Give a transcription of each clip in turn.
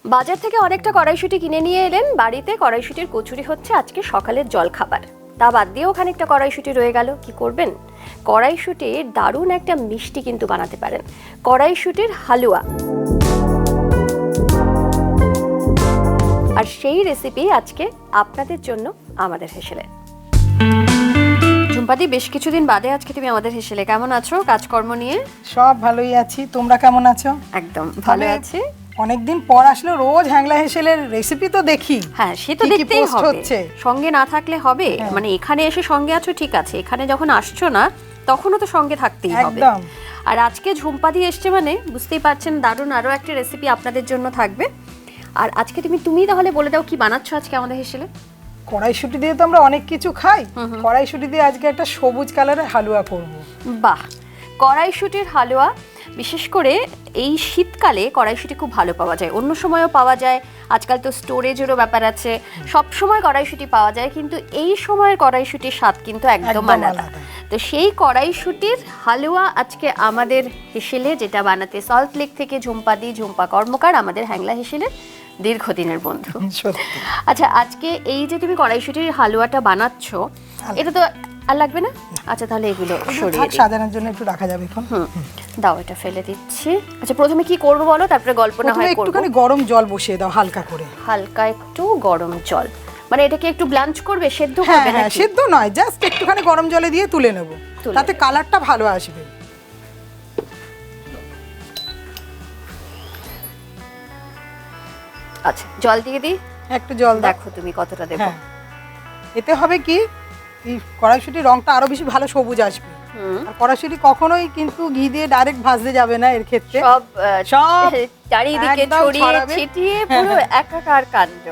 বাজার থেকে অনেকটা কড়াইশুঁটি কিনে নিয়ে এলেন, বাড়িতে কড়াইশুঁটির কচুরি হচ্ছে আজকে সকালের জলখাবার। তা বাদ দিয়েও খানিকটা কড়াইশুঁটি রয়ে গেল, কি করবেন? কড়াইশুঁটির দারুণ একটা মিষ্টি কিন্তু বানাতে পারেন, কড়াইশুঁটির হালুয়া। আর সেই রেসিপি আজকে আপনাদের জন্য আমাদের হেসেলে। ঝুম্পাদি, বেশ কিছুদিন বাদে আজকে তুমি আমাদের হেসেলে, কেমন আছো? কাজকর্ম নিয়ে সব ভালোই আছি, তোমরা কেমন আছো? একদম ভালো আছি। অনেকদিন পর আসলে রোজ হ্যাংলা হেসেলের রেসিপি তো দেখি। হ্যাঁ, সে তো দেখতেই হবে, সঙ্গে না থাকলে হবে? মানে এখানে এসে সঙ্গে আছো ঠিক আছে, এখানে যখন আসছো না তখনও তো সঙ্গে থাকতেই হবে। আর আজকে ঝুম্পাদি এসছে মানে বুঝতেই পারছেন দারুণ আরো একটা রেসিপি আপনাদের জন্য থাকবে। আর আজকে তুমি তাহলে বলে দাও কি বানাচ্ছ আজকে আমাদের হেসেলে? কড়াইশুঁটি দিয়ে তো আমরা অনেক কিছু খাই, কড়াইশুঁটি দিয়ে আজকে একটা সবুজ কালারের হালুয়া করব। বাহ, কড়াইশুঁটির হালুয়া। বিশেষ করে এই শীতকালে কড়াইশুঁটি খুব ভালো পাওয়া যায়, অন্য সময়ও পাওয়া যায়, আজকাল তো স্টোরেজেরও ব্যাপার আছে, সব সময় কড়াইশুঁটি পাওয়া যায়, কিন্তু এই সময়ের কড়াইশুঁটির স্বাদ কিন্তু একদম আলাদা। তো সেই কড়াইশুঁটির হালুয়া আজকে আমাদের হেসেলে, যেটা বানাতে সল্ট লেক থেকে ঝুম্পা কর্মকার, আমাদের হ্যাংলা হেসেলের দীর্ঘদিনের বন্ধু। আচ্ছা, আজকে এই যে তুমি কড়াইশুঁটির হালুয়াটা বানাচ্ছ, এটা তো আর লাগবে না? আচ্ছা, তাহলে এগুলো সরিয়ে দিই, সাজানোর জন্য একটু রাখা যাবে এখন। দাও, এটা ফেলে দিচ্ছি। আচ্ছা, প্রথমে কি করব বলো, তারপরে গল্প না হয় করব। একটুখানি গরম জল বসিয়ে দাও হালকা করে। হালকা একটু গরম জল, মানে এটাকে একটু ব্লাঞ্চ করবে, সেদ্ধ করবে না? হ্যাঁ, সেদ্ধ নয়, জাস্ট একটুখানি গরম জলে দিয়ে তুলে নেব, তাতে কালারটা ভালো আসবে। আচ্ছা, জল দিয়ে দিই, একটু জল দেখো তুমি কতটা দেবো। এতে হবে কি, এই কড়াইশুঁটির রংটা আরো বেশি ভালো সবুজ আসবে। আর কড়াইশুঁটি কখনোই কিন্তু ঘি দিয়ে ডাইরেক্ট ভাজতে যাবে না, এর ক্ষেত্রে সব চারিদিকে ছড়িয়ে ছিটিয়ে পুরো একাকার কাণ্ড।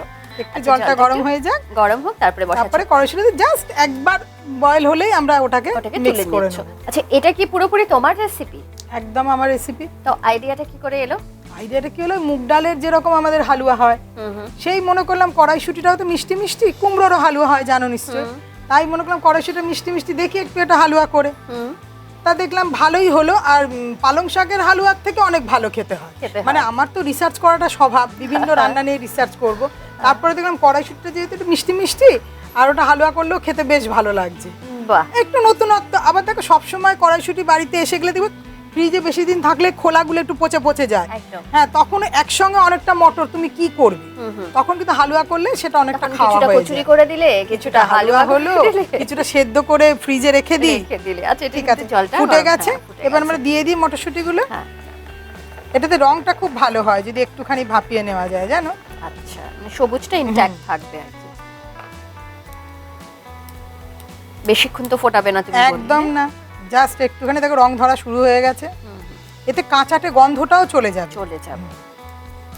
একটু জলটা গরম হয়ে যাক, গরম হোক, তারপরে কড়াইশুঁটি জাস্ট একবার বয়েল হলেই আমরা ওটাকে মিক্স করে নেব। আচ্ছা, এটা কি পুরোপুরি তোমার রেসিপি? একদম আমার রেসিপি। তো আইডিয়াটা কি করে এলো? আইডিয়াটা কি হলো, মুগ ডালের যেরকম আমাদের হালুয়া হয়, সেই মনে করলাম কড়াইশুঁটিটাও তো মিষ্টি মিষ্টি, কুমড়োরও হালুয়া হয় জানো নিশ্চয়, তাই মনে করলাম কড়াইশুঁটিটা মিষ্টি মিষ্টি দেখি একটু একটা হালুয়া করে। তা দেখলাম ভালোই হলো, আর পালং শাকের হালুয়ার থেকে অনেক ভালো খেতে হয়। মানে আমার তো রিসার্চ করাটা স্বভাব, বিভিন্ন রান্না নিয়ে রিসার্চ করব। তারপরে দেখলাম কড়াইশুঁটিটা যেহেতু একটু মিষ্টি মিষ্টি, আর ওটা হালুয়া করলেও খেতে বেশ ভালো লাগছে। একটু নতুনত্ব। আবার দেখো সবসময় কড়াইশুঁটি বাড়িতে এসে গেলে দেখবে ফ্রিজে বেশি দিন থাকলে খোলাগুলো একটু পচে পচে যায়। হ্যাঁ, তখন একসঙ্গে অনেকটা মটর তুমি কি করবে, তখন কিন্তু হালুয়া করলে সেটা অনেকটা খাওয়া হয়ে যায়। কচুরি করে দিলে, কিছুটা হালুয়া হলো, কিছুটা সেদ্ধ করে ফ্রিজে রেখে দিলে। আচ্ছা, ঠিক আছে, ফুটে গেছে, এবার আমরা দিয়ে দিই মটরশুঁটিগুলো। এটাতে রংটা খুব ভালো হয় যদি একটুখানি ভাপিয়ে নেওয়া যায়, জানো। আচ্ছা, মানে সবুজটা ইনট্যাক্ট থাকবে আর কি, বেশিক্ষণ তো ফোটাবে না তুমি? একদম না, জাস্ট একটুখানি দেখো রং ধরা শুরু হয়ে গেছে, এতে কাঁচাটে গন্ধটাও চলে যাবে।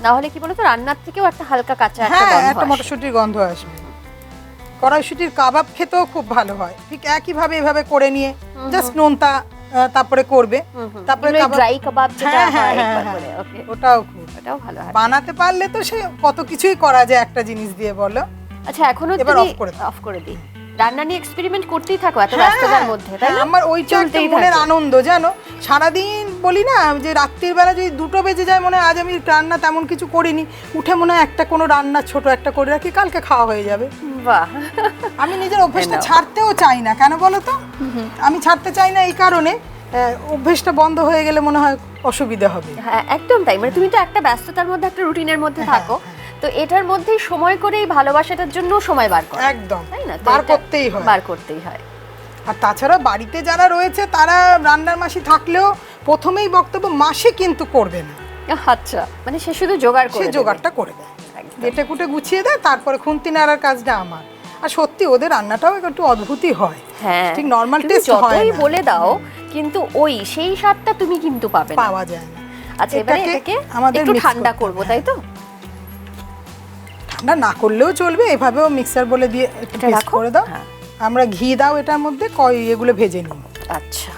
না হলে কি বলতো, রান্নার থেকেও একটা হালকা কাঁচা একটা গন্ধ, একটা মটরশুঁটির গন্ধ আসবে। কড়াইশুঁটির কাবাব খেতেও খুব ভালো হয়, ঠিক একই ভাবে এভাবে করে নিয়ে জাস্ট নোনতা তারপরে করবে, তারপরে ড্রাই কাবাব যেটা হয় ওটাও ভালো হয়। বানাতে পারলে তো সে কত কিছুই করা যায় একটা জিনিস দিয়ে, বলো। আচ্ছা, এখনো তুমি অফ করে দিই, রান্না নিয়ে এক্সপেরিমেন্ট করতেই থাকো এত ব্যস্ততার মধ্যে, তাই না? আমার ওইটা একটা মনের আনন্দ, জানো। সারাদিন বলি না যে রাত্রির বেলা যদি 2টো বেজে যায়, মনে হয় আজ আমি রান্না তেমন কিছু করিনি, উঠে মনে হয় একটা কোনো রান্না ছোট একটা করে রাখি, কালকে খাওয়া হয়ে যাবে। বাহ, আমি নিজের অভ্যেসটা ছাড়তেও চাই না, কেন বলো তো? আমি ছাড়তে চাই না এই কারণে, অভ্যেসটা বন্ধ হয়ে গেলে মনে হয় অসুবিধা হবে। হ্যাঁ, একদম তাই। মানে তুমি তো একটা ব্যস্ততার মধ্যে, একটা রুটিনের মধ্যে থাকো, তো এটার মধ্যেই সময় করে এই ভালোবাসাটার জন্য সময় বার করো। একদম, তাই না? বার করতেই হয়। আর তাছাড়া বাড়িতে যারা রয়েছে তারা রান্নার মাসি থাকলেও প্রথমেই বক্তব্য মাসে কিন্তু করবে না। আচ্ছা, মানে সে শুধু জোগাড়টা করে দেয়, কেটে কুটে গুছিয়ে দেয়, তারপরে খুন্তি নাড়ার কাজটা আমার। আর সত্যি ওদের রান্নাটাও একটু অদ্ভুতই হয়। হ্যাঁ, ঠিক নরমাল টেস্ট হয় না, বলে দাও, কিন্তু ওই সেই স্বাদটা তুমি কিন্তু পাওয়া যায় না। আচ্ছা, এবারে এটাকে একটু ঠান্ডা করব, তাই তো? ঠান্ডা না করলেও চলবে, এভাবেও মিক্সার বলে দিয়ে একটু পেস্ট করে দাও। আমরা ঘি দাও এটার মধ্যে, এগুলো ভেজে নিই। আচ্ছা,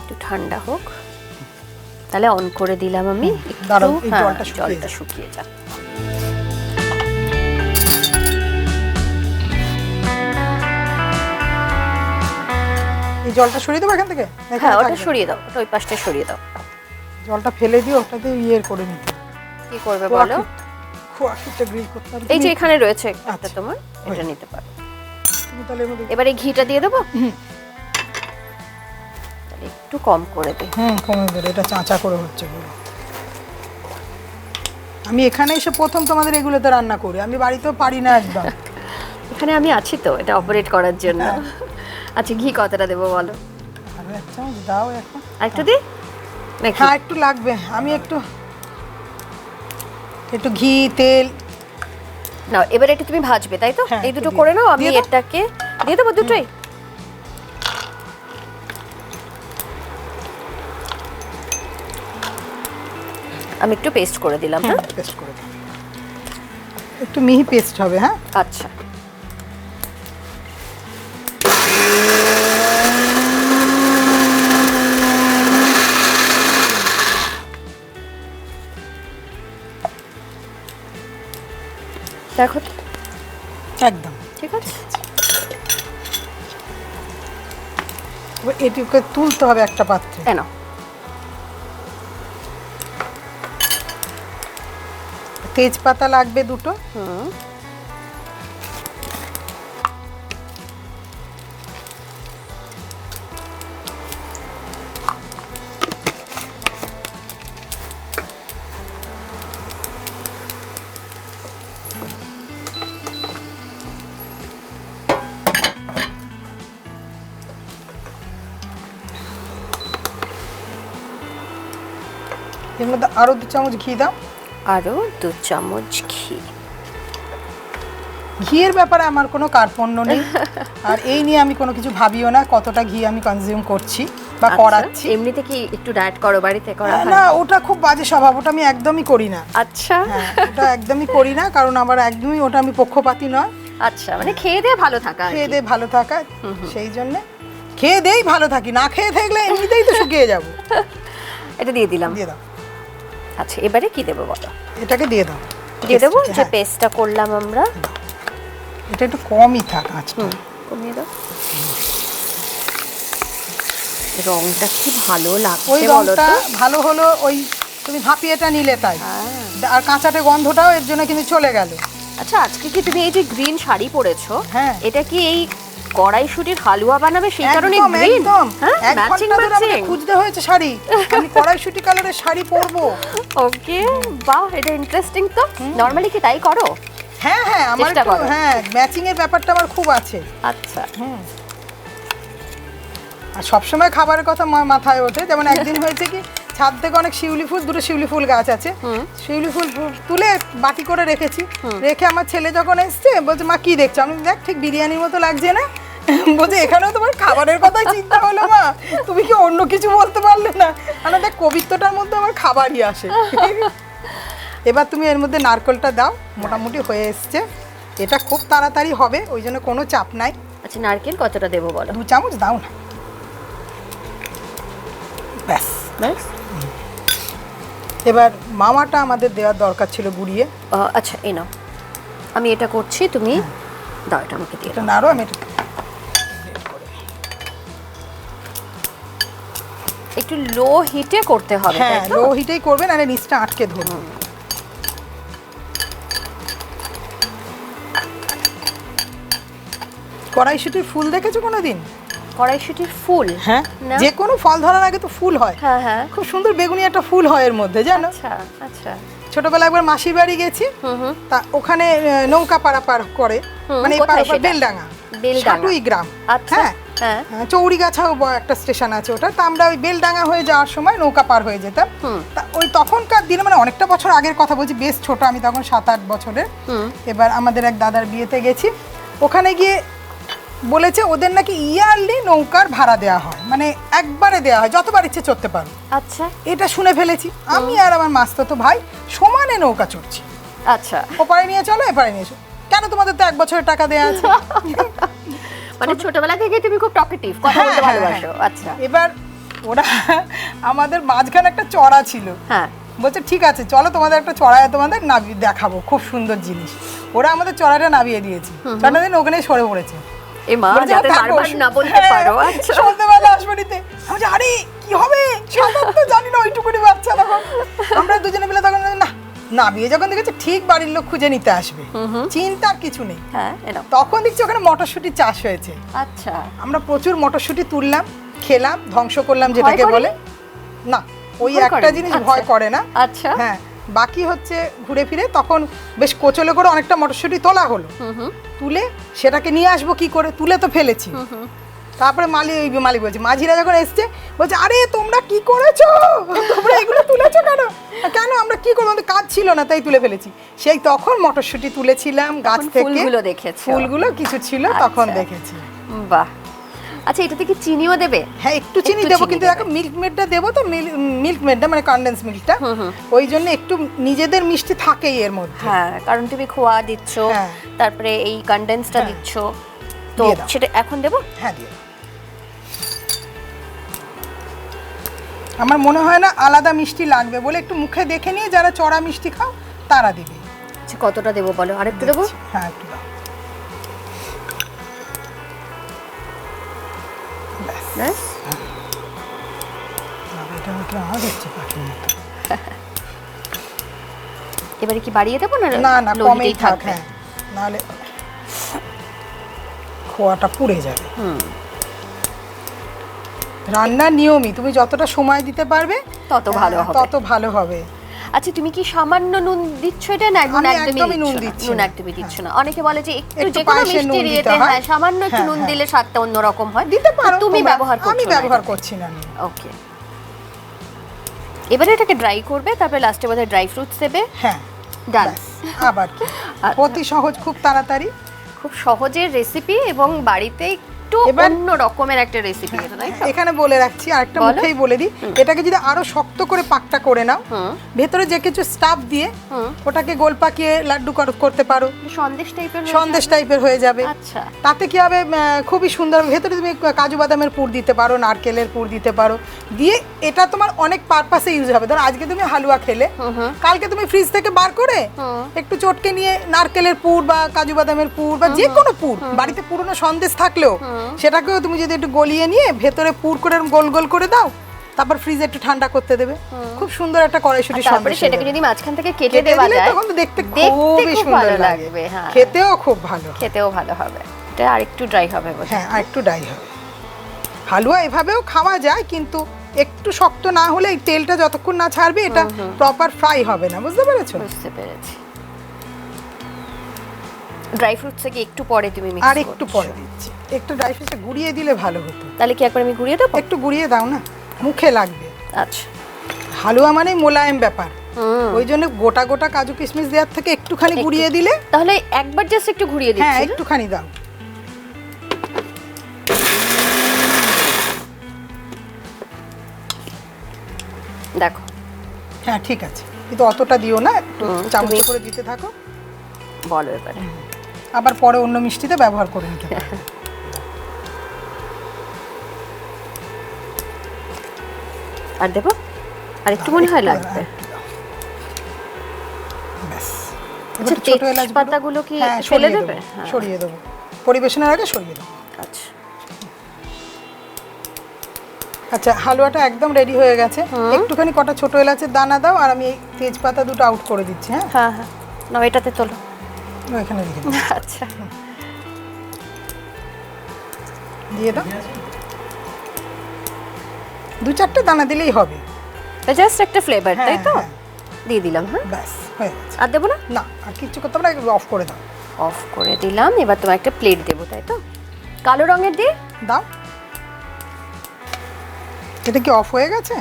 একটু ঠান্ডা হোক, তাহলে অন করে দিলাম আমি। জলটা শুকিয়ে যাক। এই জলটা সরিয়ে দেবো এখান থেকে? হ্যাঁ, ওটা সরিয়ে দাও, ওটা ওই পাশটা সরিয়ে দাও। জলটা ফেলে দিও, ওটাতে করে নিতে। কি করবে বলো? খোয়াশুটটা গ্রিল করতে হবে। এই যে এখানে রয়েছে একটা আচ্ছা, তোমার, এটা নিতে পারো। তুমি তাহলে এর মধ্যে এবারে ঘিটা দিয়ে দেবো, তাহলে একটু কম করে দিই। কমে দেবে, এটা চাঁচা করে হচ্ছে পুরো। আমি এখানে এসে প্রথম তোমাদের এগুলোতে রান্না করি, আমি বাড়িতেও পারি না একদম। এখানে আমি আছি তো এটা অপারেট করার জন্য। আচ্ছা ঘি কতটা দেবো বলো? আরো এক চামচ দাও এখন। আরেকটু দিই নাকি? হ্যাঁ একটু লাগবে, আমি একটু ঘি তেল নাও এবারে একটু তুমি ভাজবে তাই তো? হ্যাঁ, এই একটু দুটো দিয়ে করে নাও, আমি দিয়ে দাও। এটাকে দিয়ে দেবো দুটোই। আমি একটু পেস্ট করে দিলাম। হ্যাঁ পেস্ট করে দাও, একটু মিহি পেস্ট হবে। হ্যাঁ আচ্ছা দেখো তো, একদম ঠিক আছে। এবার এটিকে তুলতে হবে একটা পাত্রে। কেন? তেজপাতা লাগবে দুটো, এর মধ্যে আরো 2 চামচ ঘি দাও। আরো 2 চামচ ঘি। ঘিয়ের ব্যাপারে আমার কোনো কার্পণ্য নেই, আর এই নিয়ে আমি কোনো কিছু ভাবিও না কতটা ঘি আমি কনজিউম করছি বা করাচ্ছি। এমনিতে কি একটু ডায়েট করো, বাড়িতে করা হয়? না, ওটা খুব বাজে স্বভাব, ওটা আমি একদমই করি না। আচ্ছা ওটা একদমই করি না, কারণ আমার একদমই ওটা আমি পক্ষপাতী নয়। আচ্ছা মানে খেয়ে দিয়ে ভালো থাকা আর কি। খেয়ে দিয়ে ভালো থাকা, সেই জন্য খেয়ে দিয়েই ভালো থাকি, না খেয়ে থাকলে এমনিতেই তো শুকিয়ে যাবো। এটা দিয়ে দিলাম। দিয়ে দাও। আচ্ছা এবারে কি দেবো বলো? এটাকে দিয়ে দাও। দিয়ে দেবো যে হ্যাঁ, পেস্টটা করলাম আমরা। এটা একটু কমই থাক আঁচটা। কমিয়ে দাও। রংটা কি ভালো ওই লাগছে বলো রংটা তো। ভালো হলো, ওই তুমি ভাপিয়েটা নিলে তাই, হ্যাঁ। আর কাঁচাটে গন্ধটাও এর জন্য কিন্তু চলে গেল। আচ্ছা আজকে কি তুমি এই যে গ্রিন শাড়ি পরেছো, হ্যাঁ। এটা কি এই কড়াইশুটির হালুয়া বানাবে সেই কারণে একদম গ্রিন? একদম, হ্যাঁ এক ম্যাচিং ঘন্টা ধরে আমাকে ম্যাচিং। খুঁজতে হয়েছে শাড়ি, আমি কড়াইশুটি কালারের শাড়ি পরবো। ওকে বাহ, এটা ইন্টারেস্টিং তো। নরমালি কি তাই করো? হ্যাঁ হ্যাঁ, আমার চেষ্টা একটু করো। হ্যাঁ ম্যাচিং এর ব্যাপারটা আমার খুব আছে। আচ্ছা আর সবসময় খাবারের কথা মাথায় ওঠে, যেমন একদিন হয়েছে কি, ছাদ থেকে অনেক শিউলি ফুল, দুটো শিউলি ফুল গাছ আছে, শিউলি ফুল তুলে বাটি করে রেখেছি, রেখে আমার ছেলে যখন এসছে বলছে মা কি দেখছো, আমি দেখ ঠিক বিরিয়ানির মতো লাগছে না, বলছে এখানেও তোমার খাবারের কথাই চিন্তা হলো মা, তুমি কি অন্য কিছু বলতে পারলে না? মানে দেখ কবিত্বটার মধ্যে আমার খাবারই আসে। এবার তুমি এর মধ্যে নারকেলটা দাও, মোটামুটি হয়ে এসছে, এটা খুব তাড়াতাড়ি হবে, ওই জন্য কোনো চাপ নাই। আচ্ছা নারকেল কতটা দেবো বলো? 2 চামচ দাও না, ব্যাস। ব্যাস। এবার মাওয়াটা আমাদের দেওয়ার দরকার ছিল গুঁড়িয়ে। আচ্ছা এই নাও, আমি এটা করছি, তুমি দাও এটা আমাকে দিয়ে এটা দাও। নাড়ো, আমি এটা একটু লো হিটে করতে হবে তাই হ্যাঁ তো? লো হিটেই করবে, নাহলে নিচটা আটকে ধরবে। কড়াইশুটির ফুল দেখেছো কোনোদিন? কড়াইশুটির ফুল? হ্যাঁ, না। যে কোনো ফল ধরার আগে তো ফুল হয়, হ্যাঁ হ্যাঁ। খুব সুন্দর বেগুনি একটা ফুল হয় এর মধ্যে, জানো? আচ্ছা আচ্ছা। ছোটবেলায় একবার মাসির বাড়ি গেছি, তা ওখানে নৌকা পারাপার করে, মানে এই কোথায় সেটা? বেলডাঙ্গা, বেলডাঙ্গা। সাটুই গ্রাম। আচ্ছা হ্যাঁ হ্যাঁ। চৌড়িগাছাও একটা স্টেশন আছে ওটা, তা আমরা ওই বেলডাঙ্গা হয়ে যাওয়ার সময় নৌকা পার হয়ে যেতাম। তা ওই তখনকার দিনে, মানে অনেকটা বছর আগের কথা বলছি, বেশ ছোট আমি তখন 7-8 বছরের। এবার আমাদের এক দাদার বিয়েতে গেছি, ওখানে গিয়ে বলেছে ওদের নাকি ইয়ারলি নৌকার ভাড়া দেওয়া হয়, মানে একবারে দেওয়া হয়, যতবার ইচ্ছে চড়তে পারো। আচ্ছা এটা শুনে ফেলেছি আমি আর আমার মাস্তুতো ভাই সমানে নৌকা চড়ছি, আচ্ছা। ওপারে নিয়ে চলো এপারে নিয়ে এসো, কেন তোমাদের তো 1 বছরের টাকা দেওয়া আছে। মানে ছোটবেলা থেকে তুমি খুব টকেটিভ, কথা বলতে ভালোবাসো। আচ্ছা এবার ওরা আমাদের মাঝখানে একটা চড়া ছিল, হ্যাঁ, বলছে ঠিক আছে চলো তোমাদের একটা চড়ায় তোমাদের নামিয়ে দেখাবো, খুব সুন্দর জিনিস। ওরা আমাদের চড়াটা নামিয়ে দিয়েছে, চড়াটা দিন ওখানে সরে পড়েছে। এই মা যাতে বারবার না বলতে পারো। আচ্ছা সন্ধ্যেবেলা আসবাড়িতে আমি যে আরে কি হবে, সাঁতার তো জানি না, ওইটুকুনি বাচ্চা তখন, আমরা দুজনে মিলে তখন না না, বিয়ে যখন দেখেছে ঠিক বাড়ির লোক খুঁজে নিতে আসবে, চিন্তার কিছু নেই। হ্যাঁ এরকম। তখন দেখছি ওখানে মটরশুঁটি চাষ হয়েছে। আচ্ছা, আমরা প্রচুর মটরশুঁটি তুললাম, খেলাম, ধ্বংস করলাম যেটাকে বলে। না, ওই একটা জিনিস ভয় করে না। আচ্ছা, হ্যাঁ, বাকি হচ্ছে ঘুরে ফিরে তখন বেশ কোচলে করে অনেকটা মটরশুঁটি তোলা হলো। তুলে সেটাকে নিয়ে আসবো কি করে, তুলে তো ফেলেছি। তারপরে মালিক বলছে, মাঝিরা যখন এসছে বলছে, আরে তোমরা কি করেছো, তোমরা এগুলো তুলেছো কেন? কেন আমরা কি করবো, আমাদের কাজ ছিল না তাই তুলে ফেলেছি। সেই তখন মটরশুঁটি তুলেছিলাম গাছ থেকে, ফুলগুলো দেখেছি, ফুলগুলো কিছু ছিল তখন দেখেছি। বাহ। আচ্ছা, এটাতে কি চিনিও দেবে? হ্যাঁ, একটু চিনি দেবো, কিন্তু দেখো মিল্ক মেডটা দেবো তো, মিল্ক মেডটা মানে কনডেন্স মিল্কটা, ওই জন্য একটু নিজেদের মিষ্টি থাকেই এর মধ্যে। হ্যাঁ, কারণ তুমি খোয়া দিচ্ছ, তারপরে এই কনডেন্সটা দিচ্ছ, তো সেটা এখন দেবো। হ্যাঁ দিয়ে দাও। আমার মনে হয় না আলাদা মিষ্টি লাগবে বলে, একটু মুখে দেখে নিয়ে যারা চড়া মিষ্টি খাও তারা দিবে। আচ্ছা, কতটা দেবো বলো? আরেকটু দেবো? হ্যাঁ একটু দাও। ব্যাস। এবারে কি বাড়িয়ে দেবো না? না না, কমেই থাক, হ্যাঁ, নাহলে খোয়াটা পুড়ে যাবে। রান্নার নিয়মই, তুমি যতটা সময় দিতে পারবে তত ভালো হবে, তত ভালো হবে। আচ্ছা, তুমি কি সামান্য নুন দিচ্ছ এটা, না একদমই নুন দিচ্ছি নুন একদমই দিচ্ছ না? অনেকে বলে যে একটু যে কোনো মিষ্টির ইয়েতে হ্যাঁ সামান্য একটু নুন দিলে স্বাদটা অন্যরকম হয়। দিতে পারো, তুমি ব্যবহার করছো? আমি ব্যবহার করছি না। ওকে, এবারে এটাকে ড্রাই করবে, তারপরে লাস্টে বোধহয় ড্রাই ফ্রুটস দেবে। হ্যাঁ, ডান। আবার কি, অতি সহজ, খুব তাড়াতাড়ি, খুব সহজের রেসিপি এবং বাড়িতে একটু অন্য রকমের একটা রেসিপি এটা, তাই তো? এখানে বলে রাখছি, আরেকটা মুখেই বলে দিই, এটাকে যদি আরো শক্ত করে পাকটা করে নাও, ভেতরে যে কিছু স্টাফ দিয়ে ওটাকে গোল পাকিয়ে লাড্ডু করতে পারো, সন্দেশ টাইপের হয়ে যাবে। আচ্ছা, তাতে কি হবে, খুবই সুন্দর। ভেতরে তুমি কাজু বাদামের পুর দিতে পারো, নারকেলের পুর দিতে পারো, দিয়ে এটা তোমার অনেক পারপাসে ইউজ হবে। ধরো আজকে তুমি হালুয়া খেলে, কালকে তুমি ফ্রিজ থেকে বার করে একটু চটকে নিয়ে নারকেলের পুর বা কাজু বাদামের পুর বা যে কোনো পুর, বাড়িতে পুরনো সন্দেশ থাকলেও সেটাকেও তুমি যদি একটু গলিয়ে নিয়ে ভেতরে পুর করে গোল গোল করে দাও, তারপর ফ্রিজে একটু ঠান্ডা করতে দেবে, খুব সুন্দর একটা কড়াইশুঁটি সন্দেশ। তারপরে সেটাকে যদি মাঝখান থেকে কেটে দেওয়া যায় তখন তো দেখতে খুবই সুন্দর লাগবে। হ্যাঁ, খেতেও খুব ভালো, খেতেও ভালো হবে। এটা আরেকটু ড্রাই হবে। হ্যাঁ, আরেকটু ড্রাই হবে। হালুয়া এভাবেও খাওয়া যায়, কিন্তু একটু শক্ত না হলে এই তেলটা যতক্ষণ না ছাড়বে এটা প্রপার ফ্রাই হবে না। বুঝতে পেরেছো? বুঝতে পেরেছি। ড্রাই ফ্রুটস থেকে একটু পরে তুমি মিক্স আর একটু পরে দিচ্ছি, একটু ড্রাই ফ্রুটসটা গুঁড়িয়ে দিলে ভালো হতো। তাহলে কি একবার আমি গুঁড়িয়ে দেবো? একটু গুঁড়িয়ে দাও না, মুখে লাগবে। আচ্ছা, হালুয়া মানে মোলায়েম ব্যাপার, ওই জন্য গোটা গোটা কাজু কিশমিশ দেওয়ার থেকে একটুখানি গুঁড়িয়ে দিলে। তাহলে একবার জাস্ট একটু ঘুরিয়ে দিচ্ছি। হ্যাঁ, একটুখানি দাও। দেখো, হ্যাঁ ঠিক আছে, কিন্তু অতটা দিও না, একটু চামচ করে দিতে থাকো। বলো এবারে। আবার পরে অন্য মিষ্টিতে ব্যবহার করে নিতে পারো। আর দেবো? আর একটু মনে হয় লাগবে। ব্যাস। আচ্ছা, তেজপাতাগুলো কি ফেলে দেবে? সরিয়ে দেবো, পরিবেশনের আগে সরিয়ে দেবো। আচ্ছা আচ্ছা, হালুয়াটা একদম রেডি হয়ে গেছে। একটুখানি কটা ছোট এলাচের দানা দাও, আর আমি এই তেজপাতা দুটো আউট করে দিচ্ছি। হ্যাঁ হ্যাঁ হ্যাঁ, না এটাতে তোলো, এখানে রেখে দাও। আচ্ছা, দিয়ে দাও, দু চারটে দানা দিলেই হবে, জাস্ট একটা ফ্লেভার, তাই তো? দিয়ে দিলাম। হ্যাঁ, ব্যাস হয়ে গেছে। আর দেবো না? না, আর কিচ্ছু করতে হবে না, অফ করে দাও। অফ করে দিলাম। এবার তোমার একটা প্লেট দেবো, তাই তো? কালো রঙের দিয়ে দাও। এটা কি অফ হয়ে গেছে?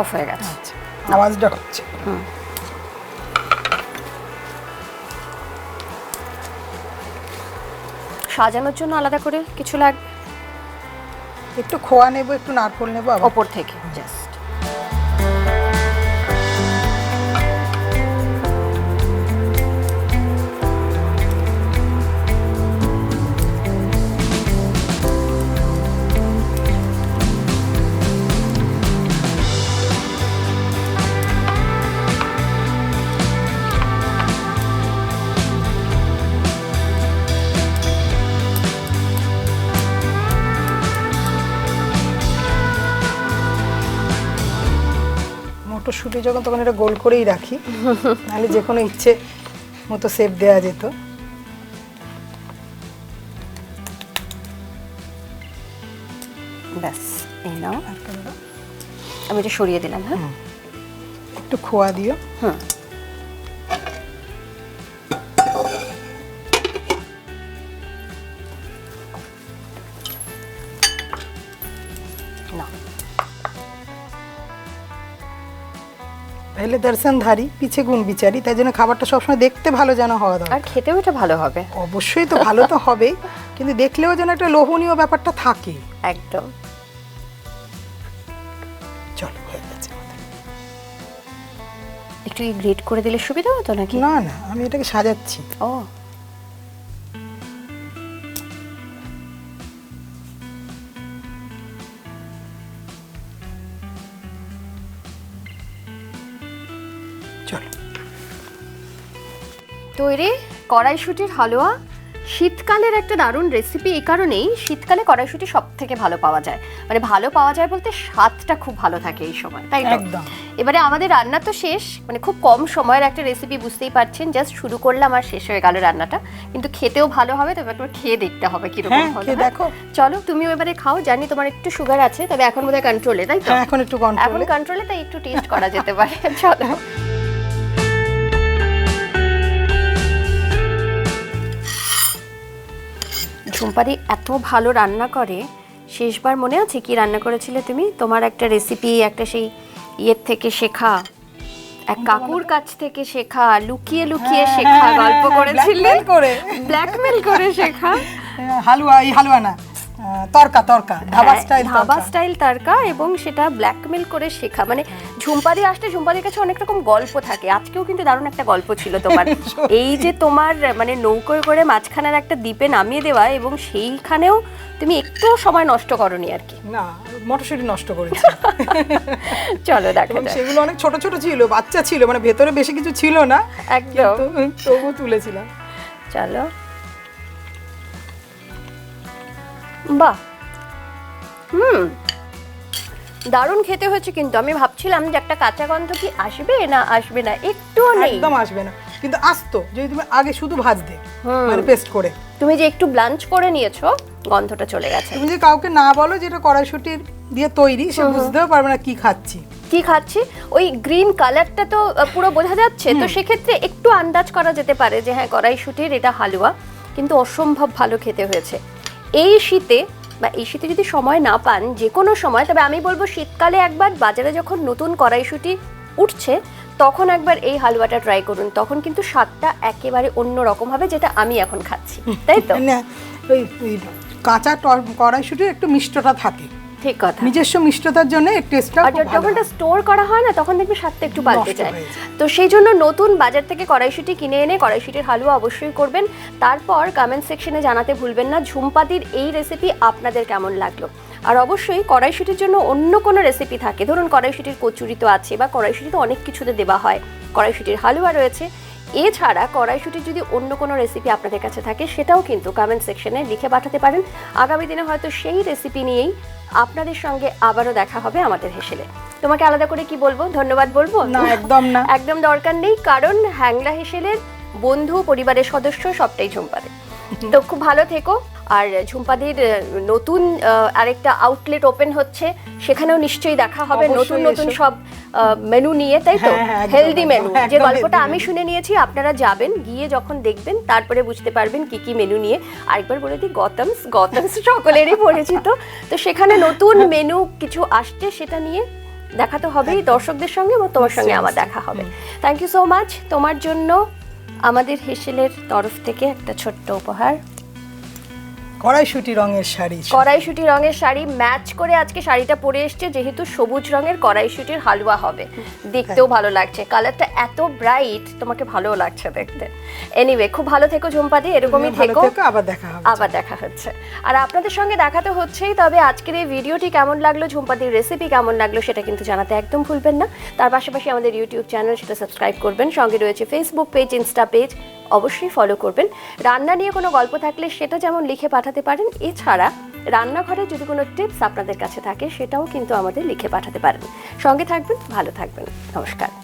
অফ হয়ে গেছে। আচ্ছা, আওয়াজটা হচ্ছে। সাজানোর জন্য আলাদা করে কিছু লাগবে? একটু খোয়া নেব, একটু নারকেল নেব ওপর থেকে জাস্ট। মটরশুঁটি যখন তখন এটা গোল করেই রাখি, নাহলে যে কোনো ইচ্ছে মতো শেপ দেওয়া যেত। ব্যাস এই নাও, আমি এটা সরিয়ে দিলাম। হ্যাঁ, একটু খোয়া দিও। হুম, पहले दर्शनधारी पीछे गुण বিচারি, তাই জন্য খাবারটা সবসময় দেখতে ভালো যেন হওয়া দরকার। আর খেতেও এটা ভালো হবে। অবশ্যই তো ভালো তো হবেই, কিন্তু দেখলেও যেন একটা লোভনীয় ব্যাপারটা থাকে। একদম। চলো হয়ে গেছে। একটু গ্রেট করে দিলে সুবিধা হতো নাকি? না না, আমি এটাকে সাজাচ্ছি। ও, চলো তৈরি কড়াইশুটির হালুয়া। শীতকালের একটা দারুণ রেসিপি, এই কারণেই শীতকালে কড়াইশুটি সব থেকে ভালো পাওয়া যায়, মানে ভালো পাওয়া যায় বলতে স্বাদটা খুব ভালো থাকে এই সময়, তাই তো? একদম। এবারে আমাদের রান্না তো শেষ, মানে খুব কম সময়ের একটা রেসিপি, বুঝতেই পারছেন, জাস্ট শুরু করলাম আর শেষ হয়ে গেল রান্নাটা, কিন্তু খেতেও ভালো হবে। তবে একবার খেয়ে দেখতে হবে কিরকম হলো। খেয়ে দেখো। চলো তুমিও এবারে খাও, জানি তোমার একটু সুগার আছে, তবে এখন বোধহয় কন্ট্রোলে, তাই তো? হ্যাঁ, এখন একটু এখন কন্ট্রোলে। কন্ট্রোলে, তাই একটু টেস্ট করা যেতে পারে। চলো। ঝুম্পাদি এত ভালো রান্না করে, শেষবার মনে আছে কি রান্না করেছিলে তুমি? তোমার একটা রেসিপি, একটা সেই ইয়ের থেকে শেখা, এক কাকুর কাছ থেকে শেখা, লুকিয়ে লুকিয়ে শেখা, গল্প করেছিলে, ব্ল্যাকমেল করে শেখা। হালুয়া, এই হালুয়া না, তরকা, তরকা, ধাবা স্টাইল, ধাবা স্টাইল তরকা, এবং সেটা ব্ল্যাকমেল করে শেখা। মানে ঝুম্পাদি আসলে ঝুম্পাদির কাছে অনেক রকম গল্প থাকে, আজকেও কিন্তু দারুণ একটা গল্প ছিল তোমার। এই যে তোমার মানে নৌকোয় করে মাঝখানের একটা দ্বীপে নামিয়ে দেওয়া, এবং সেইখানেও তুমি একটু সময় নষ্ট করনি আর কি। না, মটরশুঁটি নষ্ট করেছি। চলো দেখা যাক। সেগুলো অনেক ছোট ছোট ছিল, বাচ্চা ছিল, মানে ভেতরে বেশি কিছু ছিল না, একদম, তবু তুলেছিলাম। চলো। বাহ, দারুণ খেতে হয়েছে, কিন্তু আমি ভাবছিলাম যে একটা কাঁচা গন্ধ কি আসবে না আসবে না, একটুও নেই, একদম আসবে না, কিন্তু আসতো যদি তুমি আগে শুধু ভাজতে, মানে পেস্ট করে। তুমি যে একটু ব্লাঞ্চ করে নিয়েছো, গন্ধটা চলে গেছে। তুমি যে কাউকে না বলো যেটা কড়াইশুঁটির দিয়ে তৈরি, সে বুঝতেও পারবে না কি খাচ্ছি। কি খাচ্ছি, ওই গ্রিন কালারটা তো পুরো বোঝা যাচ্ছে, তো সেক্ষেত্রে একটু আন্দাজ করা যেতে পারে যে হ্যাঁ কড়াইশুঁটির এটা হালুয়া, কিন্তু অসম্ভব ভালো খেতে হয়েছে। এই শীতে, বা এই শীতে যদি সময় না পান, যে কোনো সময়, তবে আমি বলবো শীতকালে একবার বাজারে যখন নতুন কড়াইশুঁটি উঠছে তখন একবার এই হালুয়াটা ট্রাই করুন, তখন কিন্তু স্বাদটা একেবারে অন্য রকম হবে, যেটা আমি এখন খাচ্ছি, তাই তো? ওই কাঁচা কড়াইশুঁটির একটু মিষ্টতা থাকে, ঠিক কথা, নিজস্ব মিষ্টতার জন্য টেস্টটা, আর যখন এটা স্টোর করা হয় না তখন দেখবে স্বাদটা একটু পাল্টে যায়। তো সেই জন্য নতুন বাজার থেকে কড়াইশুঁটি কিনে এনে কড়াইশুঁটির হালুয়া অবশ্যই করবেন। তারপর কমেন্ট সেকশনে জানাতে ভুলবেন না ঝুম্পাদির এই রেসিপি আপনাদের কেমন লাগলো। আর অবশ্যই কড়াইশুঁটির জন্য অন্য কোনো রেসিপি থাকে, ধরুন কড়াইশুঁটির কচুরি তো আছে, বা কড়াইশুঁটি তো অনেক কিছুতে দেওয়া হয়, কড়াইশুঁটির হালুয়া রয়েছে, এছাড়া কড়াইশুঁটির যদি অন্য কোনো রেসিপি আপনাদের কাছে থাকে সেটাও কিন্তু কমেন্ট সেকশনে লিখে পাঠাতে পারেন। আগামী দিনে হয়তো সেই রেসিপি নিয়েই আপনাদের সঙ্গে আবারও দেখা হবে আমাদের হেসেলে। তোমাকে আলাদা করে কি বলবো, ধন্যবাদ বলবো না? একদম না, একদম দরকার নেই, কারণ হ্যাংলা হেসেলের বন্ধু, পরিবারের সদস্য সবটাই ঝুম্পাদি। তো খুব ভালো থেকো। আর ঝুম্পাদির নতুন আরেকটা আউটলেট ওপেন হচ্ছে, সেখানেও নিশ্চয়ই দেখা হবে নতুন নতুন সব মেনু নিয়ে, তাই তো? হেলদি মেনু, যে গল্পটা আমি শুনে নিয়েছি, আপনারা যাবেন, গিয়ে যখন দেখবেন তারপরে বুঝতে পারবেন কি কি মেনু নিয়ে। আরেকবার বলে দিই, গতমস সকলেরই পরিচিত, তো সেখানে নতুন মেনু কিছু আসছে, সেটা নিয়ে দেখা তো হবেই দর্শকদের সঙ্গে, এবং তোমার সঙ্গে আমার দেখা হবে। Thank you so much. তোমার জন্য আমাদের হেসেলের তরফ থেকে একটা ছোট্ট উপহার, কড়াইশুঁটি রঙের শাড়ি। কড়াইশুঁটি রঙের শাড়ি ম্যাচ করে আজকে শাড়িটা পরে এসছে, যেহেতু সবুজ রঙের কড়াইশুঁটির হালুয়া হবে, দেখতেও ভালো লাগছে, কালারটা এত ব্রাইট, তোমাকে ভালোও লাগছে দেখতে। এনিওয়ে, খুব ভালো থেকো ঝুম্পাদি, এরকমই থেকো, আবার দেখা হচ্ছে। আর আপনাদের সঙ্গে দেখা তো হচ্ছেই, তবে আজকের এই ভিডিওটি কেমন লাগলো, ঝুম্পাদির রেসিপি কেমন লাগলো, সেটা কিন্তু জানাতে একদম ভুলবেন না। তার পাশাপাশি আমাদের ইউটিউব চ্যানেল, সেটা সাবস্ক্রাইব করবেন, সঙ্গে রয়েছে ফেসবুক পেজ, ইনস্টা পেজ, অবশ্যই ফলো করবেন। রান্না নিয়ে কোনো গল্প থাকলে সেটা যেমন লিখে পাঠাতে পারেন, এছাড়া রান্নাঘরে যদি কোনো টিপস আপনাদের কাছে থাকে সেটাও কিন্তু আমাদের লিখে পাঠাতে পারেন। সঙ্গে থাকবেন, ভালো থাকবেন, নমস্কার।